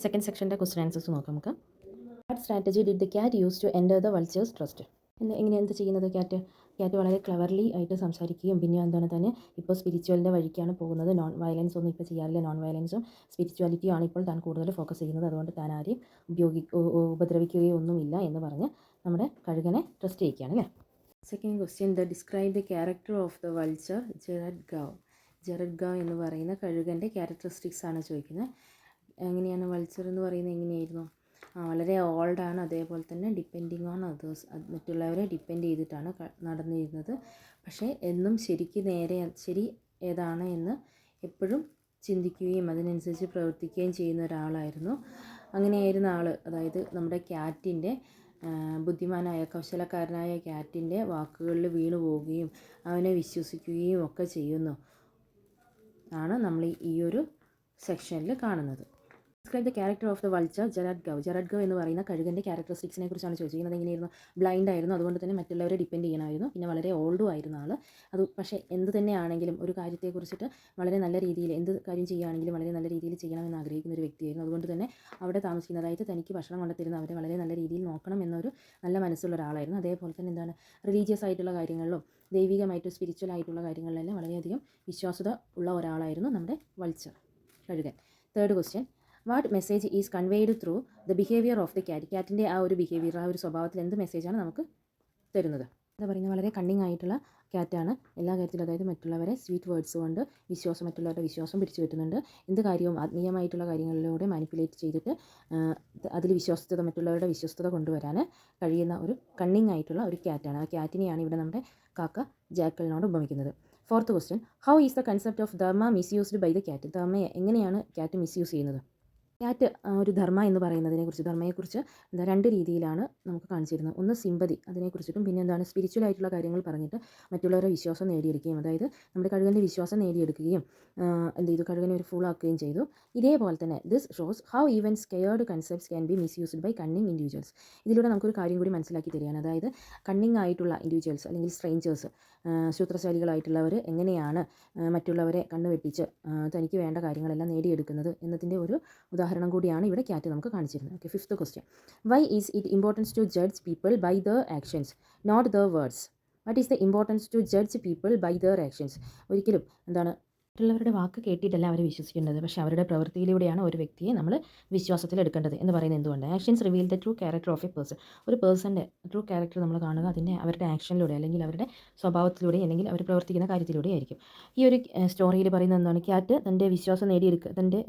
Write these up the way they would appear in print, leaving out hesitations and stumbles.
Second സെക്ഷൻ്റെ question answers നോക്കാം നമുക്ക്. What strategy did the cat use to enter the vultures trust? എങ്ങനെയാണ് എന്ത് ചെയ്യുന്നത്? ക്യാറ്റ് വളരെ ക്ലവർലി ആയിട്ട് സംസാരിക്കുകയും പിന്നെ എന്താണ് തന്നെ ഇപ്പോൾ സ്പിരിച്വലിൻ്റെ വഴിക്കാണ് പോകുന്നത്. നോൺ വയലൻസ് ഒന്നും ഇപ്പോൾ ചെയ്യാറില്ല. നോൺ വയലൻസും സ്പിരിച്വാലിറ്റിയും ആണ് ഇപ്പോൾ താൻ കൂടുതൽ ഫോക്കസ് ചെയ്യുന്നത്. അതുകൊണ്ട് താൻ ആരെയും ഉപദ്രവിക്കുകയോ ഒന്നുമില്ല എന്ന് പറഞ്ഞ് നമ്മുടെ കഴുകനെ ട്രസ്റ്റ് ചെയ്യിക്കുകയാണ് അല്ലേ. Second question, describe the character of the vulture Jaradgav. Jaradgav എന്ന് പറയുന്ന കഴുകൻ്റെ ക്യാരക്ടറിസ്റ്റിക്സ് ആണ് ചോദിക്കുന്നത്. എങ്ങനെയാണ് വൾച്ചർ എന്ന് പറയുന്നത്? എങ്ങനെയായിരുന്നു? വളരെ ഓൾഡാണ്, അതേപോലെ തന്നെ ഡിപ്പെൻഡിങ് ഓൺ അതേഴ്സ്, മറ്റുള്ളവരെ ഡിപ്പെൻഡ് ചെയ്തിട്ടാണ് നടന്നിരുന്നത്. പക്ഷേ എന്നും ശരി ഏതാണ് എന്ന് എപ്പോഴും ചിന്തിക്കുകയും അതിനനുസരിച്ച് പ്രവർത്തിക്കുകയും ചെയ്യുന്ന ഒരാളായിരുന്നു. അങ്ങനെയായിരുന്ന ആൾ, അതായത് നമ്മുടെ ക്യാറ്റിൻ്റെ ബുദ്ധിമാനായ കൗശലക്കാരനായ ക്യാറ്റിൻ്റെ വാക്കുകളിൽ വീണു പോവുകയും അവനെ വിശ്വസിക്കുകയും ഒക്കെ ചെയ്യുന്നു ആണ് നമ്മൾ ഈ ഒരു സെക്ഷനിൽ കാണുന്നത്. Describe the character of the vulture Jaradgav. Jaradgav എന്ന് പറയുന്ന കഴുകൻ്റെ ക്യാരക്ടറിസ്റ്റിക്സിനെ കുറിച്ചാണ് ചോദിച്ചിരിക്കുന്നത്. എങ്ങനെയായിരുന്നു? ബ്ലൈൻഡ് ആയിരുന്നു, അതുകൊണ്ട് തന്നെ മറ്റുള്ളവരെ ഡിപ്പെൻഡ് ചെയ്യണമായിരുന്നു. പിന്നെ വളരെ ഓൾഡും ആയിരുന്നു ആൾ. അത് പക്ഷേ എന്ത് തന്നെയാണെങ്കിലും ഒരു കാര്യത്തെക്കുറിച്ചിട്ട് വളരെ നല്ല രീതിയിൽ എന്ത് കാര്യം ചെയ്യുകയാണെങ്കിലും വളരെ നല്ല രീതിയിൽ ചെയ്യണമെന്ന് ആഗ്രഹിക്കുന്ന ഒരു വ്യക്തിയായിരുന്നു. അതുകൊണ്ട് തന്നെ അവിടെ താമസിക്കുന്ന, അതായത് തനിക്ക് ഭക്ഷണം കൊണ്ടെത്തരുന്ന അവരെ വളരെ നല്ല രീതിയിൽ നോക്കണം എന്നൊരു നല്ല മനസ്സുള്ള ഒരാളായിരുന്നു. അതേപോലെ തന്നെ എന്താണ്, റിലീജിയസ് ആയിട്ടുള്ള കാര്യങ്ങളിലും ദൈവികമായിട്ട് സ്പിരിച്വൽ ആയിട്ടുള്ള കാര്യങ്ങളിലെല്ലാം വളരെയധികം വിശ്വാസത ഉള്ള ഒരാളായിരുന്നു നമ്മുടെ വൾച്ചർ കഴുകൻ. Third question, what message is conveyed through the behaviour of the cat. ക്യാറ്റിൻ്റെ ആ ഒരു ബിഹേവിയർ, ആ ഒരു സ്വഭാവത്തിൽ എന്ത് മെസ്സേജാണ് നമുക്ക് തരുന്നത്? എന്താ പറയുന്നത്, വളരെ കണ്ണിങ് ആയിട്ടുള്ള ക്യാറ്റാണ് എല്ലാ കാര്യത്തിലും. അതായത് മറ്റുള്ളവരെ സ്വീറ്റ് വേർഡ്സ് കൊണ്ട് മറ്റുള്ളവരുടെ വിശ്വാസം പിടിച്ചു പറ്റുന്നുണ്ട്. എന്ത് കാര്യവും ആത്മീയമായിട്ടുള്ള കാര്യങ്ങളിലൂടെ മാനിപ്പുലേറ്റ് ചെയ്തിട്ട് അതിൽ മറ്റുള്ളവരുടെ വിശ്വസ്തത കൊണ്ടുവരാൻ കഴിയുന്ന ഒരു കണ്ണിങ് ആയിട്ടുള്ള ഒരു ക്യാറ്റാണ്. ആ ക്യാറ്റിനെയാണ് ഇവിടെ നമ്മുടെ കാക്ക ജാക്കലിനോട് ഉപമിക്കുന്നത്. Fourth question, how is the concept of dharma misused by the cat. ധർമ്മയെ എങ്ങനെയാണ് ക്യാറ്റ് മിസ്യൂസ് ചെയ്യുന്നത്? ക്യാറ്റ് ഒരു ധർമ്മ എന്ന് പറയുന്നതിനെക്കുറിച്ച്, ധർമ്മയെക്കുറിച്ച് രണ്ട് രീതിയിലാണ് നമുക്ക് കാണിച്ചിരുന്നത്. ഒന്ന് സിമ്പതി, അതിനെക്കുറിച്ചിട്ടും പിന്നെ എന്താണ് സ്പിരിച്വൽ ആയിട്ടുള്ള കാര്യങ്ങൾ പറഞ്ഞിട്ട് മറ്റുള്ളവരുടെ വിശ്വാസം നേടിയെടുക്കുകയും, അതായത് നമ്മുടെ കഴുകൻ്റെ വിശ്വാസം നേടിയെടുക്കുകയും എന്ത് ചെയ്തു, കഴുകനെ ഒരു ഫുൾ ആക്കുകയും ചെയ്തു. ഇതേപോലെ തന്നെ this shows how even scared concepts can be misused by cunning individuals. ഇതിലൂടെ നമുക്കൊരു കാര്യം കൂടി മനസ്സിലാക്കി തരികയാണ്. അതായത് കണ്ണിങ് ആയിട്ടുള്ള ഇൻഡിവിജ്വൽസ് അല്ലെങ്കിൽ സ്ട്രേഞ്ചേഴ്സ്, സൂത്രശാലികളായിട്ടുള്ളവർ എങ്ങനെയാണ് മറ്റുള്ളവരെ കണ്ണുവെട്ടിച്ച് തനിക്ക് വേണ്ട കാര്യങ്ങളെല്ലാം നേടിയെടുക്കുന്നത് എന്നതിൻ്റെ ഒരു ഉദാഹരണം കൂടിയാണ് ഇവിടെ ക്യാറ്റ് നമുക്ക് കാണിച്ചിരുന്നത്. Okay, fifth question, why is it importance to judge people by their actions not their words. What is the importance to judge people by their actions? ഒരിക്കലും എന്താണ് മറ്റുള്ളവരുടെ വാക്ക് കേട്ടിട്ടല്ല അവരെ വിശ്വസിക്കേണ്ടത്, പക്ഷേ അവരുടെ പ്രവൃത്തിയിലൂടെയാണ് ഒരു വ്യക്തിയെ നമ്മൾ വിശ്വാസത്തിലെടുക്കേണ്ടത് എന്ന് പറയുന്നത് എന്തുകൊണ്ട്? Actions reveal the true character of A person. ഒരു പേഴ്സൻ്റെ ട്രൂ ക്യാരക്ടർ നമ്മൾ കാണുക അവരുടെ ആക്ഷനിലൂടെ അല്ലെങ്കിൽ അവരുടെ സ്വഭാവത്തിലൂടെ അല്ലെങ്കിൽ അവർ പ്രവർത്തിക്കുന്ന കാര്യത്തിലൂടെ ആയിരിക്കും. ഈ ഒരു സ്റ്റോറിയിൽ പറയുന്നത് എന്താണ്? ക്യാറ്റ് തൻ്റെ വിശ്വാസം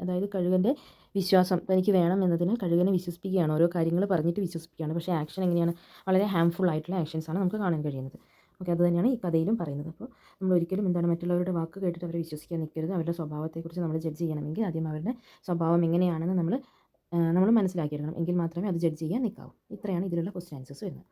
അതായത് കഴുകൻ്റെ വിശ്വാസം തനിക്ക് വേണം എന്നതിന് കഴുകനെ വിശ്വസിപ്പിക്കുകയാണ്, ഓരോ കാര്യങ്ങൾ പറഞ്ഞിട്ട് വിശ്വസിപ്പിക്കുകയാണ്. പക്ഷേ ആക്ഷൻ എങ്ങനെയാണ്? വളരെ ഹാംഫുൾ ആയിട്ടുള്ള ആക്ഷൻസാണ് നമുക്ക് കാണാൻ കഴിയുന്നത്. ഓക്കെ, അത് തന്നെയാണ് ഈ കഥയിലും പറയുന്നത്. അപ്പോൾ നമ്മൾ ഒരിക്കലും മറ്റുള്ളവരുടെ വാക്ക് കേട്ടിട്ട് അവരെ വിശ്വസിക്കാൻ നിൽക്കരുത്. അവരുടെ സ്വഭാവത്തെക്കുറിച്ച് നമ്മൾ ജഡ്ജ് ചെയ്യണമെങ്കിൽ ആദ്യം അവരുടെ സ്വഭാവം എങ്ങനെയാണെന്ന് നമ്മൾ മനസ്സിലാക്കിയെടുക്കണം. എങ്കിൽ മാത്രമേ അത് ജഡ്ജ് ചെയ്യാൻ നിൽക്കാവൂ. ഇത്രയാണ് ഇതിലുള്ള ക്വസ്റ്റ്യൻ ആൻസേഴ്സ് വരുന്നത്.